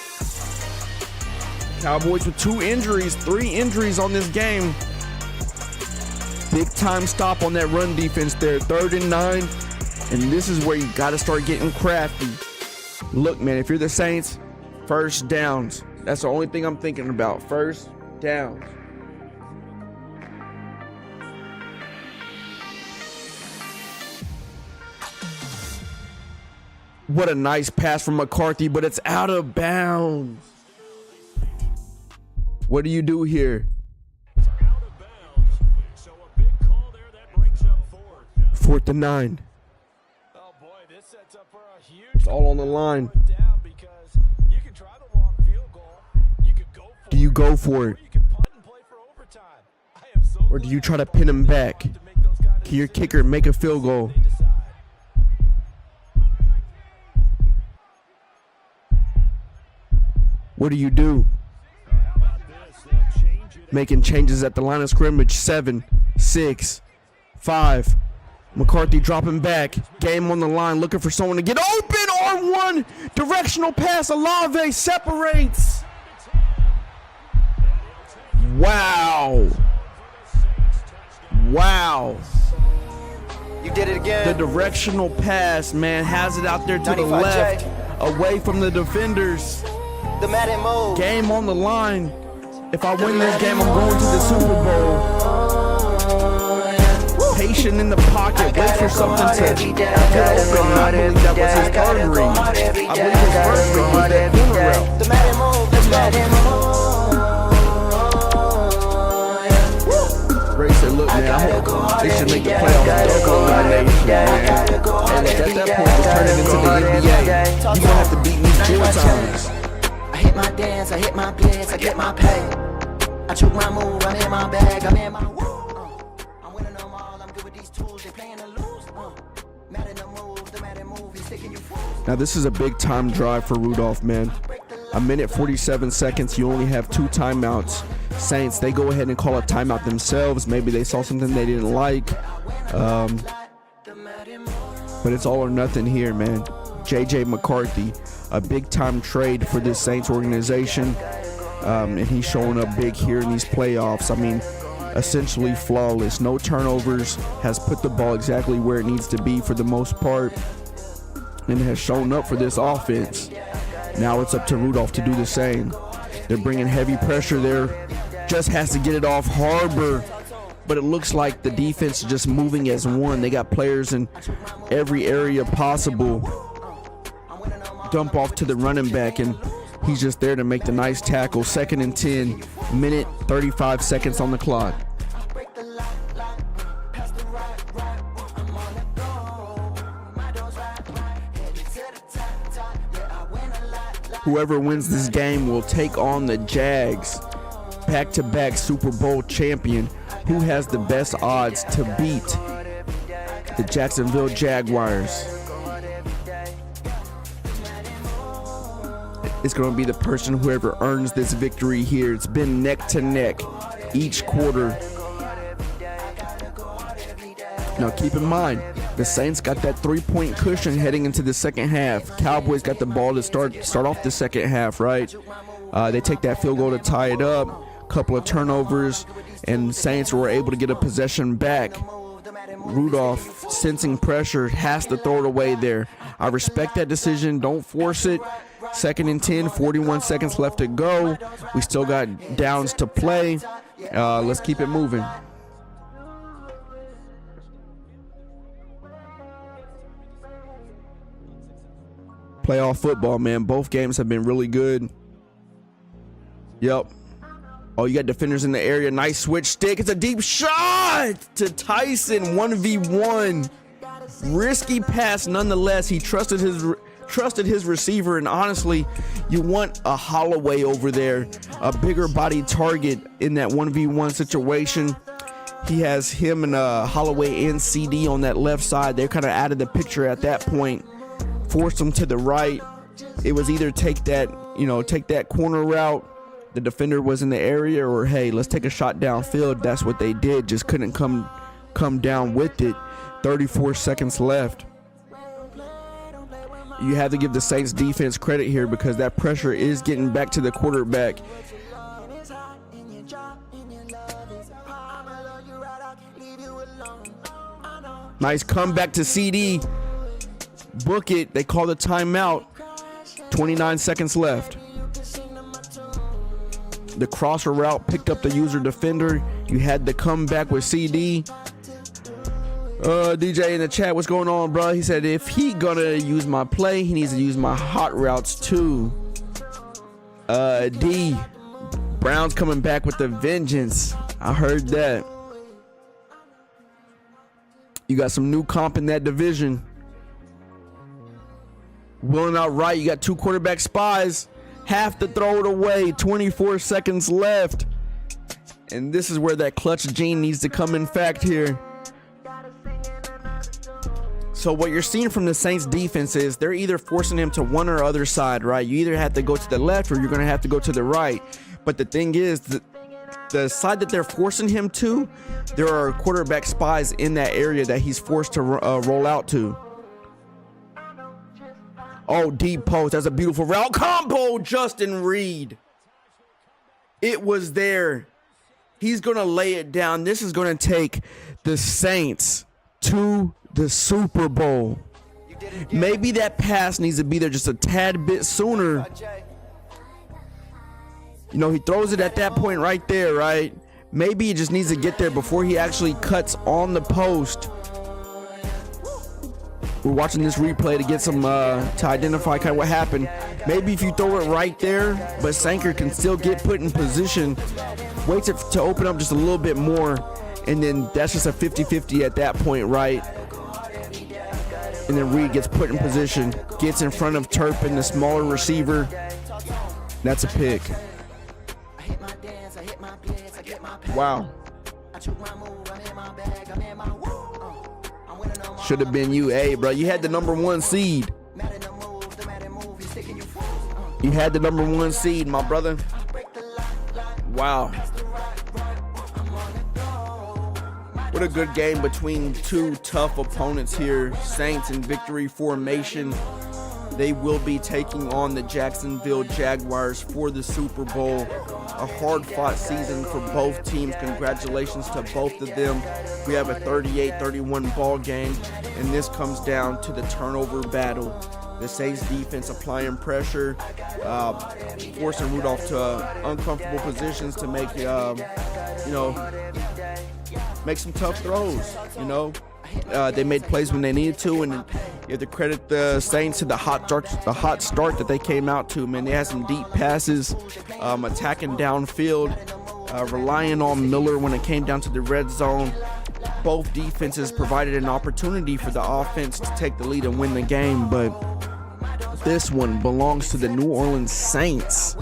Cowboys with 2 injuries, 3 injuries on this game. Big time stop on that run defense there. 3rd and 9. And this is where you got to start getting crafty. Look, man, if you're the Saints, first downs. That's the only thing I'm thinking about. First downs. What a nice pass from McCarthy, but it's out of bounds. What do you do here?
Out of bounds. So a big call there that brings up 4th.
4th and 9.
Oh boy, this sets up for a huge.
It's all on the line.
Down because you can try the long field goal. You could go for
Do you
it,
go for it?
or you can punt and play for overtime. I am so
Or do you try to pin him back?
to make those kind of
Can your kicker make a field goal?
they decide.
What do you do?
How about this? They'll change it.
Making changes at the line of scrimmage. 7, 6, 5. McCarthy dropping back. Game on the line. Looking for someone to get open. R1. Directional pass. Olave separates. Wow. Wow.
You did it again.
The directional pass, man, has it out there to the
95
left.
J.
Away from the defenders.
The Madden move.
Game on the line. If I win this game, I'm going to the Super Bowl. Patient in the pocket, wait for something to get open. I believe that was his third read. I believe his first read was that corner route.
The Madden move. The Madden move.
Ray said, look, man, I hope they should make the playoffs double elimination, man. And at that point, just turn it into the NBA. You're going to have to beat me 4 times.
I hit my dance, I hit my blitz, I get my pay. I took my move, I'm in my bag, I'm in my woo. I'm winning them all, I'm good with these tools, they playing to lose. Madden the move, the Madden move, he's sticking you fools.
Now, this is a big time drive for Rudolph, man. 1 minute 47 seconds, you only have 2 timeouts. Saints, they go ahead and call a timeout themselves. Maybe they saw something they didn't like. But it's all or nothing here, man. J.J. McCarthy, a big-time trade for this Saints organization. And he's showing up big here in these playoffs. I mean, essentially flawless. No turnovers. Has put the ball exactly where it needs to be for the most part. And has shown up for this offense. Now it's up to Rudolph to do the same. They're bringing heavy pressure there. Just has to get it off Harbor. But it looks like the defense is just moving as one. They got players in every area possible. Dump off to the running back, and he's just there to make the nice tackle. 2nd and 10, minute 35 seconds on the clock. Whoever wins this game will take on the Jags, back-to-back Super Bowl champion. Who has the best odds to beat the Jacksonville Jaguars? It's going to be the person whoever earns this victory here. It's been neck to neck each quarter. Now keep in mind, the Saints got that 3-point cushion heading into the second half. Cowboys got the ball to start off the second half, right? They take that field goal to tie it up. Couple of turnovers, and Saints were able to get a possession back. Rudolph, sensing pressure, has to throw it away there. I respect that decision. Don't force it. 2nd and 10, 41 seconds left to go. We still got downs to play. Let's keep it moving. Playoff football, man. Both games have been really good. Yep. Oh, you got defenders in the area. Nice switch stick. It's a deep shot to Tyson. 1v1. Risky pass nonetheless. He trusted his receiver, and honestly, you want a Holloway over there, a bigger body target in that 1v1 situation. He has him and Holloway and CD on that left side. They're kind of out of the picture at that point. Forced him to the right. It was either take that corner route. The defender was in the area, or hey, let's take a shot downfield. That's what they did. Just couldn't come down with it. 34 seconds left. You have to give the Saints defense credit here because that pressure is getting back to the quarterback. Nice comeback to CD. Book it. They call the timeout. 29 seconds left. The crosser route picked up the user defender. You had the comeback with CD. DJ in the chat, what's going on, bro? He said if he gonna use my play, he needs to use my hot routes too. D. Brown's coming back with the vengeance. I heard that. You got some new comp in that division. Willing out right. You got 2 quarterback spies. Have to throw it away. 24 seconds left. And this is where that clutch gene needs to come in fact here. So what you're seeing from the Saints defense is they're either forcing him to one or other side, right? You either have to go to the left or you're going to have to go to the right. But the thing is, the side that they're forcing him to, there are quarterback spies in that area that he's forced to roll out to. Oh, deep post. That's a beautiful route. Combo, Justin Reed. It was there. He's going to lay it down. This is going to take the Saints to the Super Bowl. Maybe that pass needs to be there just a tad bit sooner. You know, he throws it at that point right there, right? Maybe he just needs to get there before he actually cuts on the post. We're watching this replay to get some to identify kind of what happened. Maybe if you throw it right there, but Sanker can still get put in position, waits it to open up just a little bit more, and then that's just a 50-50 at that point, right? And then Reed gets put in position, gets in front of Turpin, the smaller receiver. That's a pick. Wow. Should have been you. Hey, bro, you had the #1 seed. You had the #1 seed, my brother. Wow. What a good game between two tough opponents here. Saints in victory formation. They will be taking on the Jacksonville Jaguars for the Super Bowl. A hard-fought season for both teams. Congratulations to both of them. We have a 38-31 ball game, and this comes down to the turnover battle. The Saints defense applying pressure, forcing Rudolph to uncomfortable positions to make, make some tough throws. They made plays when they needed to, and you have to credit the Saints to the hot start that they came out to. Man, they had some deep passes, attacking downfield, relying on Miller when it came down to the red zone. Both defenses provided an opportunity for the offense to take the lead and win the game, but this one belongs to the New Orleans Saints.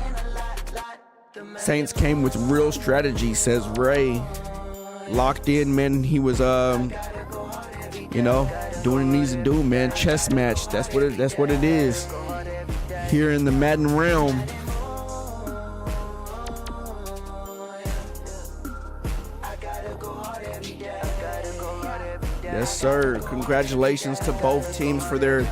Saints came with real strategy, says Ray. Locked in, man. He was, doing what he needs to do, man. Chess match. That's what it is. Here in the Madden realm. Yes, sir. Congratulations to both teams for their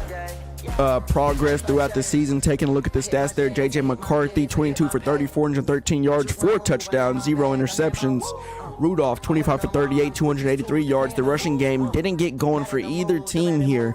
progress throughout the season. Taking a look at the stats there, J.J. McCarthy, 22 for 30, 413 yards, 4 touchdowns, 0 interceptions. Rudolph, 25 for 38, 283 yards. The rushing game didn't get going for either team here.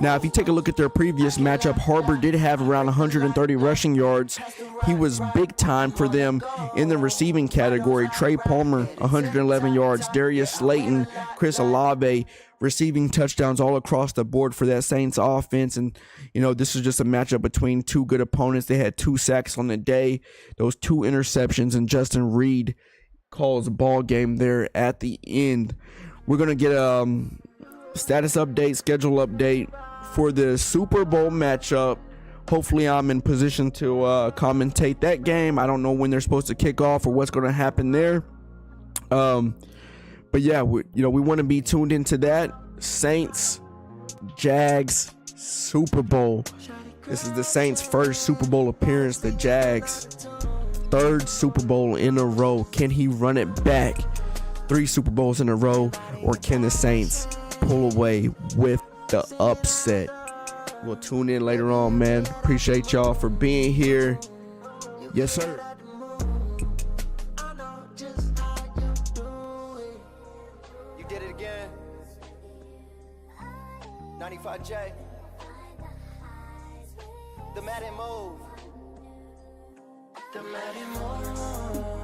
Now, if you take a look at their previous matchup, Harbor did have around 130 rushing yards. He was big time for them in the receiving category. Trey Palmer, 111 yards. Darius Slayton, Chris Olave, receiving touchdowns all across the board for that Saints offense. And, this is just a matchup between two good opponents. They had 2 sacks on the day, those 2 interceptions, and Justin Reed calls a ball game there at the end. We're going to get a status update, schedule update for the Super Bowl matchup. Hopefully I'm in position to commentate that game. I don't know when they're supposed to kick off or what's going to happen there. But yeah, we want to be tuned into that. Saints, Jags, Super Bowl. This is the Saints' first Super Bowl appearance. The Jags, 3rd Super Bowl in a row. Can he run it back? 3 Super Bowls in a row, or can the Saints pull away with the upset? We'll tune in later on, man. Appreciate y'all for being here. Yes, sir.
You did it again. 95J. The Madden move. The Madden move.